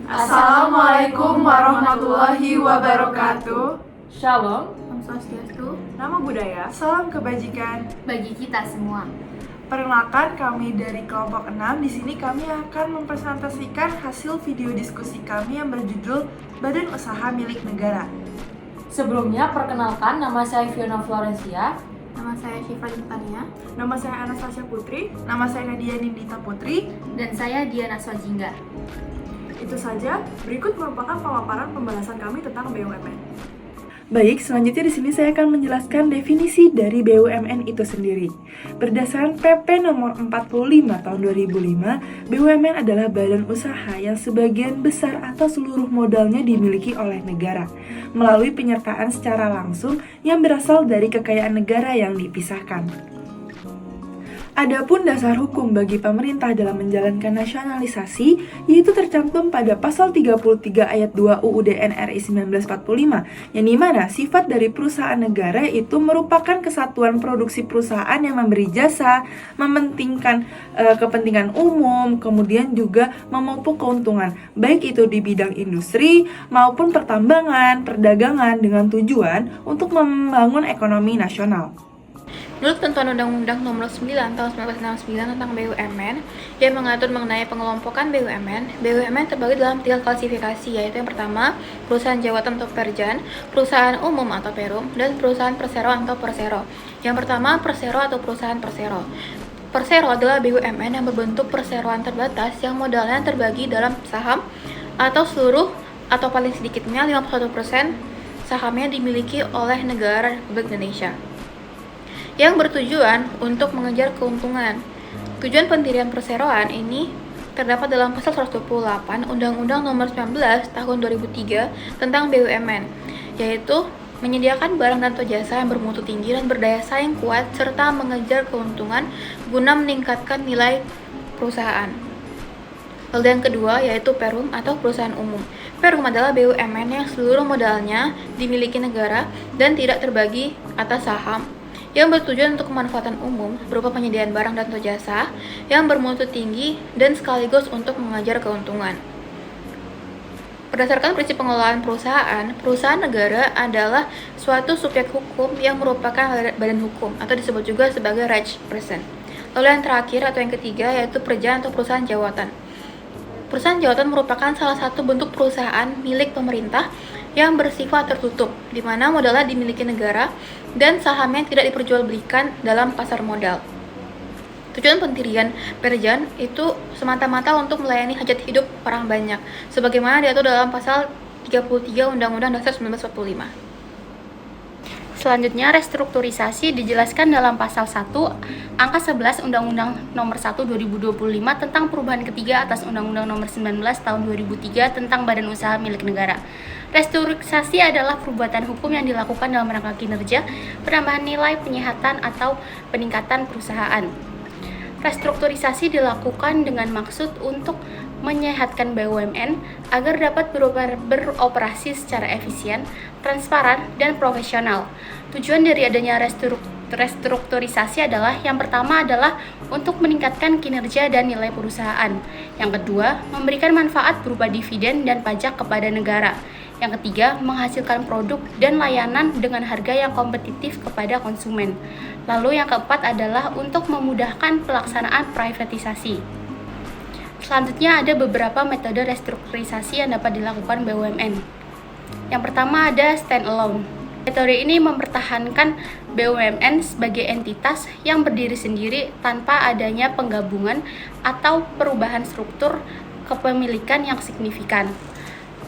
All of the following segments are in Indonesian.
Assalamualaikum warahmatullahi wabarakatuh. Shalom, Om Swastiastu, Nama budaya, salam kebajikan. bagi kita semua. Perkenalkan, kami dari kelompok 6. Di sini kami akan mempresentasikan hasil video diskusi kami yang berjudul Badan Usaha Milik Negara. sebelumnya perkenalkan nama saya Fiona Florencia. Nama saya Syifa Tania. Nama saya Anastasia Putri. Nama saya Nadia Nindita Putri. Dan saya Diana Swajingga. Itu saja, berikut merupakan pemaparan pembahasan kami tentang BUMN. Baik, selanjutnya di sini saya akan menjelaskan definisi dari BUMN itu sendiri. Berdasarkan PP nomor 45 tahun 2005, BUMN adalah badan usaha yang sebagian besar atau seluruh modalnya dimiliki oleh negara, melalui penyertaan secara langsung yang berasal dari kekayaan negara yang dipisahkan. Adapun dasar hukum bagi pemerintah dalam menjalankan nasionalisasi yaitu tercantum pada pasal 33 ayat 2 UUD NRI 1945 yang dimana sifat dari perusahaan negara itu merupakan kesatuan produksi perusahaan yang memberi jasa, mementingkan kepentingan umum, kemudian juga memupuk keuntungan baik itu di bidang industri maupun pertambangan, perdagangan dengan tujuan untuk membangun ekonomi nasional. Menurut ketentuan Undang-Undang Nomor 9 Tahun 1969 tentang BUMN yang mengatur mengenai pengelompokan BUMN, BUMN terbagi dalam 3 klasifikasi, yaitu yang pertama, perusahaan jawatan atau perjan, perusahaan umum atau perum, dan perusahaan perseroan atau persero. Yang pertama, persero atau perusahaan persero. Persero adalah BUMN yang berbentuk perseroan terbatas yang modalnya terbagi dalam saham atau seluruh atau paling sedikitnya 51% sahamnya dimiliki oleh negara Republik Indonesia, yang bertujuan untuk mengejar keuntungan. Tujuan pendirian perseroan ini terdapat dalam pasal 128 Undang-Undang Nomor 19 Tahun 2003 tentang BUMN, yaitu menyediakan barang dan atau jasa yang bermutu tinggi dan berdaya saing kuat serta mengejar keuntungan guna meningkatkan nilai perusahaan. Lalu yang kedua yaitu perum atau perusahaan umum. Perum adalah BUMN yang seluruh modalnya dimiliki negara dan tidak terbagi atas saham, yang bertujuan untuk kemanfaatan umum berupa penyediaan barang dan atau jasa yang bermutu tinggi dan sekaligus untuk mengejar keuntungan. Berdasarkan prinsip pengelolaan perusahaan, perusahaan negara adalah suatu subjek hukum yang merupakan badan hukum atau disebut juga sebagai Rechtsperson. Lalu yang terakhir atau yang ketiga yaitu perjan atau perusahaan jawatan. Perusahaan jawatan merupakan salah satu bentuk perusahaan milik pemerintah yang bersifat tertutup, di mana modalnya dimiliki negara dan sahamnya tidak diperjualbelikan dalam pasar modal. Tujuan pendirian perjan itu semata-mata untuk melayani hajat hidup orang banyak, sebagaimana diatur dalam pasal 33 Undang-Undang Dasar 1945. Selanjutnya, restrukturisasi dijelaskan dalam pasal 1 angka 11 Undang-Undang Nomor 1 2025 tentang perubahan ketiga atas Undang-Undang Nomor 19 Tahun 2003 tentang Badan Usaha Milik Negara. Restrukturisasi adalah perbuatan hukum yang dilakukan dalam rangka kinerja, penambahan nilai, penyehatan, atau peningkatan perusahaan. Restrukturisasi dilakukan dengan maksud untuk menyehatkan BUMN agar dapat beroperasi secara efisien, transparan, dan profesional. Tujuan dari adanya restrukturisasi adalah yang pertama adalah untuk meningkatkan kinerja dan nilai perusahaan. Yang kedua, memberikan manfaat berupa dividen dan pajak kepada negara. Yang ketiga, menghasilkan produk dan layanan dengan harga yang kompetitif kepada konsumen. Lalu yang keempat adalah untuk memudahkan pelaksanaan privatisasi. Selanjutnya ada beberapa metode restrukturisasi yang dapat dilakukan BUMN. Yang pertama ada stand-alone. Metode ini mempertahankan BUMN sebagai entitas yang berdiri sendiri tanpa adanya penggabungan atau perubahan struktur kepemilikan yang signifikan.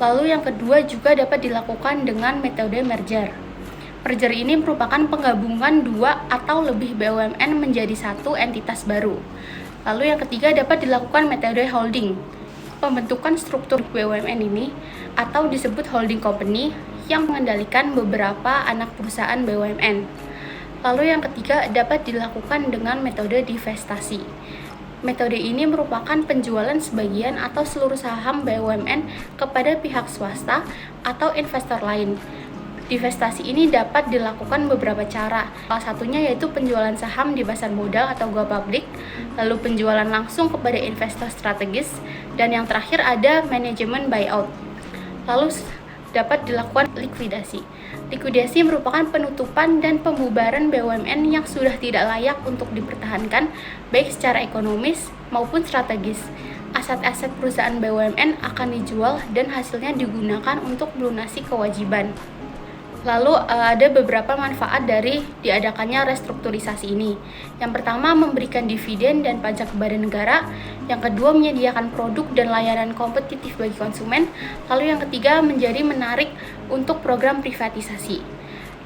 Lalu yang kedua juga dapat dilakukan dengan metode merger. Merger ini merupakan penggabungan dua atau lebih BUMN menjadi satu entitas baru. Lalu yang ketiga dapat dilakukan metode holding. Pembentukan struktur BUMN ini atau disebut holding company yang mengendalikan beberapa anak perusahaan BUMN. Lalu yang ketiga dapat dilakukan dengan metode divestasi. Metode ini merupakan penjualan sebagian atau seluruh saham BUMN kepada pihak swasta atau investor lain. Divestasi ini dapat dilakukan beberapa cara. Salah satunya yaitu penjualan saham di pasar modal atau go public, lalu penjualan langsung kepada investor strategis, dan yang terakhir ada manajemen buyout. Lalu dapat dilakukan likuidasi. Likuidasi merupakan penutupan dan pembubaran BUMN yang sudah tidak layak untuk dipertahankan, baik secara ekonomis maupun strategis. Aset-aset perusahaan BUMN akan dijual dan hasilnya digunakan untuk melunasi kewajiban. Lalu ada beberapa manfaat dari diadakannya restrukturisasi ini. Yang pertama, memberikan dividen dan pajak kepada negara. Yang kedua, menyediakan produk dan layanan kompetitif bagi konsumen. Lalu yang ketiga, menjadi menarik untuk program privatisasi.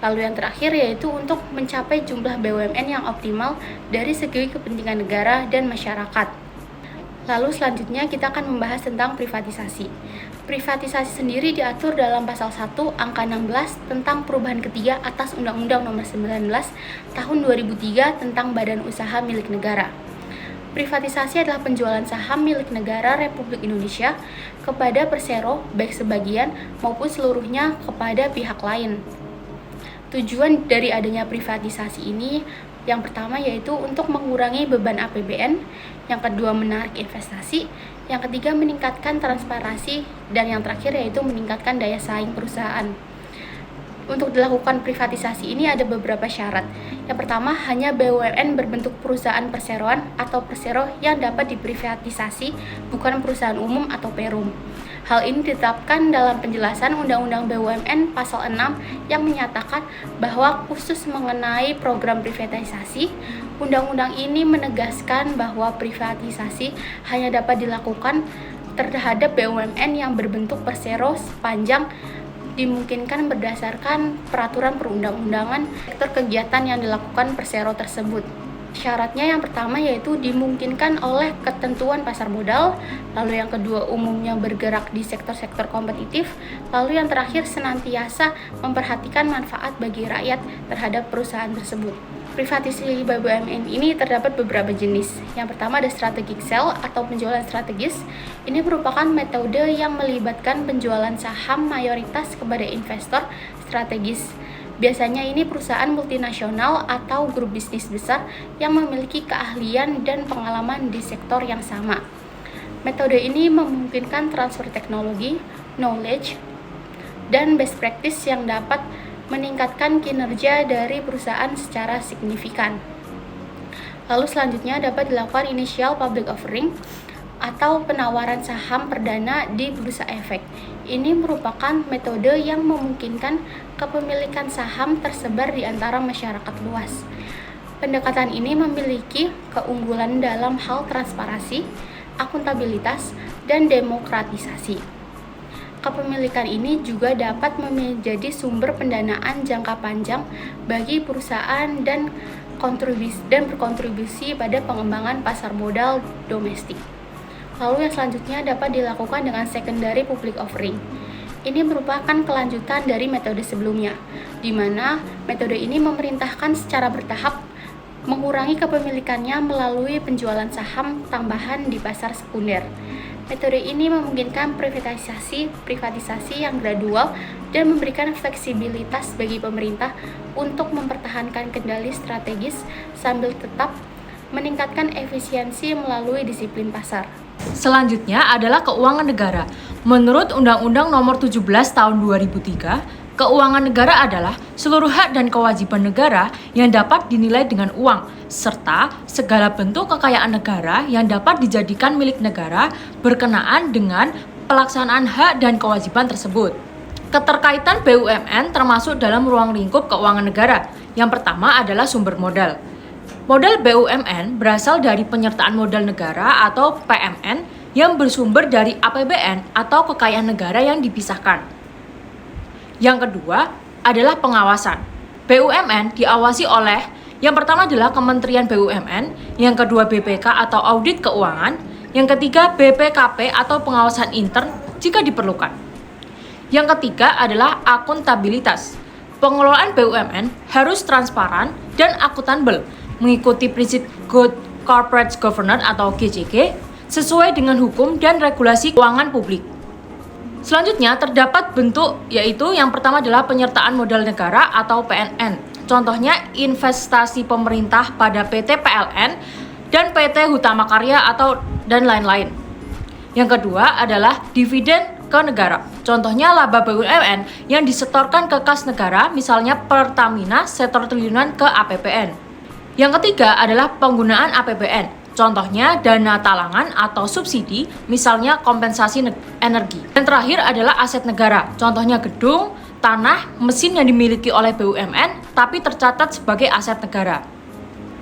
Lalu yang terakhir yaitu untuk mencapai jumlah BUMN yang optimal dari segi kepentingan negara dan masyarakat. Lalu selanjutnya kita akan membahas tentang privatisasi. Privatisasi sendiri diatur dalam pasal 1 angka 16 tentang perubahan ketiga atas Undang-Undang Nomor 19 Tahun 2003 tentang Badan Usaha Milik Negara. Privatisasi adalah penjualan saham milik negara Republik Indonesia kepada Persero, baik sebagian maupun seluruhnya kepada pihak lain. Tujuan dari adanya privatisasi ini yang pertama yaitu untuk mengurangi beban APBN, yang kedua menarik investasi, yang ketiga meningkatkan transparansi, dan yang terakhir yaitu meningkatkan daya saing perusahaan. Untuk dilakukan privatisasi ini ada beberapa syarat. Yang pertama, hanya BUMN berbentuk perusahaan perseroan atau persero yang dapat diprivatisasi, bukan perusahaan umum atau perum. Hal ini ditetapkan dalam penjelasan Undang-Undang BUMN Pasal 6 yang menyatakan bahwa khusus mengenai program privatisasi, Undang-Undang ini menegaskan bahwa privatisasi hanya dapat dilakukan terhadap BUMN yang berbentuk persero sepanjang dimungkinkan berdasarkan peraturan perundang-undangan sektor kegiatan yang dilakukan persero tersebut. Syaratnya yang pertama yaitu dimungkinkan oleh ketentuan pasar modal, lalu yang kedua umumnya bergerak di sektor-sektor kompetitif, lalu yang terakhir senantiasa memperhatikan manfaat bagi rakyat terhadap perusahaan tersebut. Privatisasi BUMN ini terdapat beberapa jenis. Yang pertama ada strategic sale atau penjualan strategis. Ini merupakan metode yang melibatkan penjualan saham mayoritas kepada investor strategis. Biasanya ini perusahaan multinasional atau grup bisnis besar yang memiliki keahlian dan pengalaman di sektor yang sama. Metode ini memungkinkan transfer teknologi, knowledge, dan best practice yang dapat meningkatkan kinerja dari perusahaan secara signifikan. Lalu selanjutnya dapat dilakukan initial public offering atau penawaran saham perdana di bursa efek. Ini merupakan metode yang memungkinkan kepemilikan saham tersebar di antara masyarakat luas. Pendekatan ini memiliki keunggulan dalam hal transparansi, akuntabilitas, dan demokratisasi. Kepemilikan ini juga dapat menjadi sumber pendanaan jangka panjang bagi perusahaan dan berkontribusi pada pengembangan pasar modal domestik. Lalu yang selanjutnya dapat dilakukan dengan secondary public offering. Ini merupakan kelanjutan dari metode sebelumnya, di mana metode ini memerintahkan secara bertahap mengurangi kepemilikannya melalui penjualan saham tambahan di pasar sekunder. Metode ini memungkinkan privatisasi yang gradual dan memberikan fleksibilitas bagi pemerintah untuk mempertahankan kendali strategis sambil tetap meningkatkan efisiensi melalui disiplin pasar. Selanjutnya adalah keuangan negara. Menurut Undang-Undang Nomor 17 Tahun 2003, keuangan negara adalah seluruh hak dan kewajiban negara yang dapat dinilai dengan uang, serta segala bentuk kekayaan negara yang dapat dijadikan milik negara berkenaan dengan pelaksanaan hak dan kewajiban tersebut. Keterkaitan BUMN termasuk dalam ruang lingkup keuangan negara. Yang pertama adalah sumber modal. Modal BUMN berasal dari penyertaan modal negara atau PMN yang bersumber dari APBN atau kekayaan negara yang dipisahkan. Yang kedua adalah pengawasan. BUMN diawasi oleh yang pertama adalah Kementerian BUMN, yang kedua BPK atau audit keuangan, yang ketiga BPKP atau pengawasan intern jika diperlukan. Yang ketiga adalah akuntabilitas. Pengelolaan BUMN harus transparan dan akuntabel, mengikuti prinsip Good Corporate Governance atau GCG sesuai dengan hukum dan regulasi keuangan publik. Selanjutnya terdapat bentuk, yaitu yang pertama adalah penyertaan modal negara atau PNN. Contohnya investasi pemerintah pada PT PLN dan PT Hutama Karya dan lain-lain. Yang kedua adalah dividen ke negara. Contohnya laba BUMN yang disetorkan ke kas negara, misalnya Pertamina setor triliunan ke APBN. Yang ketiga adalah penggunaan APBN. Contohnya dana talangan atau subsidi, misalnya kompensasi energi. Dan terakhir adalah aset negara. Contohnya gedung, tanah, mesin yang dimiliki oleh BUMN tapi tercatat sebagai aset negara.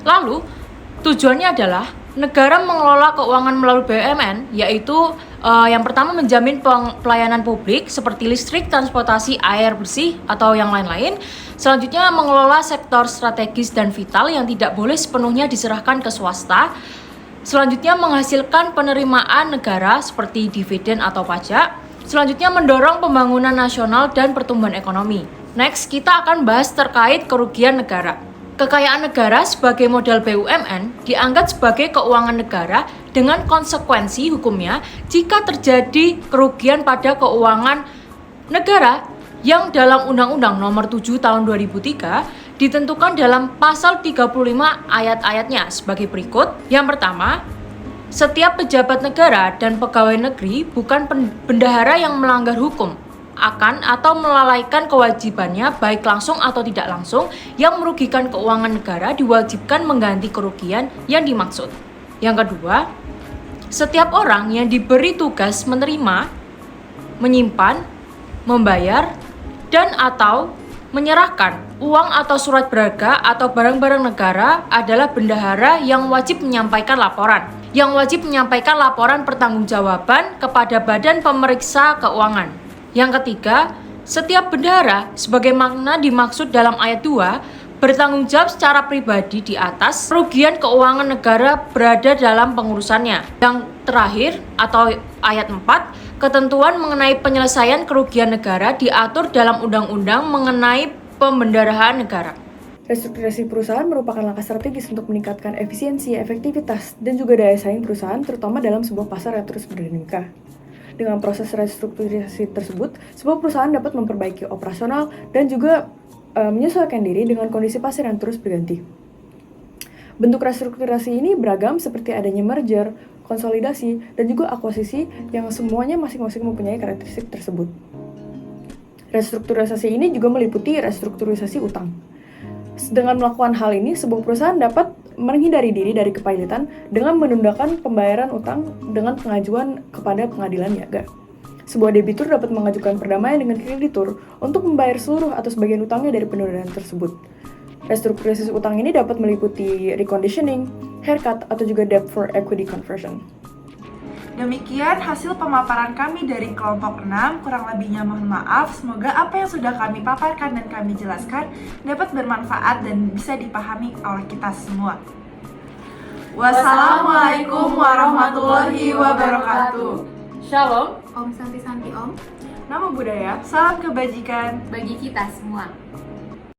Lalu, tujuannya adalah negara mengelola keuangan melalui BUMN, yaitu yang pertama menjamin pelayanan publik seperti listrik, transportasi, air bersih, atau yang lain-lain. Selanjutnya mengelola sektor strategis dan vital yang tidak boleh sepenuhnya diserahkan ke swasta. Selanjutnya menghasilkan penerimaan negara seperti dividen atau pajak. Selanjutnya mendorong pembangunan nasional dan pertumbuhan ekonomi. Next, kita akan bahas terkait kerugian negara. Kekayaan negara sebagai modal BUMN dianggap sebagai keuangan negara dengan konsekuensi hukumnya jika terjadi kerugian pada keuangan negara yang dalam Undang-Undang Nomor 7 Tahun 2003 ditentukan dalam pasal 35 ayat-ayatnya sebagai berikut. Yang pertama, setiap pejabat negara dan pegawai negeri bukan bendahara yang melanggar hukum akan atau melalaikan kewajibannya baik langsung atau tidak langsung yang merugikan keuangan negara diwajibkan mengganti kerugian yang dimaksud. Yang kedua, setiap orang yang diberi tugas menerima, menyimpan, membayar, dan atau menyerahkan uang atau surat berharga atau barang-barang negara adalah bendahara yang wajib menyampaikan laporan. Yang wajib menyampaikan laporan pertanggungjawaban kepada Badan Pemeriksa Keuangan. Yang ketiga, setiap bendahara sebagaimana dimaksud dalam ayat 2 bertanggung jawab secara pribadi di atas kerugian keuangan negara berada dalam pengurusannya. Yang terakhir atau ayat 4, ketentuan mengenai penyelesaian kerugian negara diatur dalam undang-undang mengenai pembendaharaan negara. Restrukturisasi perusahaan merupakan langkah strategis untuk meningkatkan efisiensi, efektivitas, dan juga daya saing perusahaan, terutama dalam sebuah pasar yang terus berdinamika. Dengan proses restrukturisasi tersebut, sebuah perusahaan dapat memperbaiki operasional dan juga menyesuaikan diri dengan kondisi pasar yang terus berganti. Bentuk restrukturisasi ini beragam seperti adanya merger, konsolidasi, dan juga akuisisi yang semuanya masing-masing mempunyai karakteristik tersebut. Restrukturisasi ini juga meliputi restrukturisasi utang. Dengan melakukan hal ini, sebuah perusahaan dapat menghindari diri dari kepailitan dengan menundakan pembayaran utang dengan pengajuan kepada pengadilan niaga. Sebuah debitur dapat mengajukan perdamaian dengan kreditur untuk membayar seluruh atau sebagian utangnya dari penundaan tersebut. Restrukturisasi utang ini dapat meliputi reconditioning, haircut, atau juga debt for equity conversion. Demikian hasil pemaparan kami dari kelompok 6, kurang lebihnya mohon maaf. Semoga apa yang sudah kami paparkan dan kami jelaskan dapat bermanfaat dan bisa dipahami oleh kita semua. Wassalamualaikum warahmatullahi wabarakatuh. Shalom. Om Santi Santi Om, Namo Buddhaya, salam kebajikan. bagi kita semua.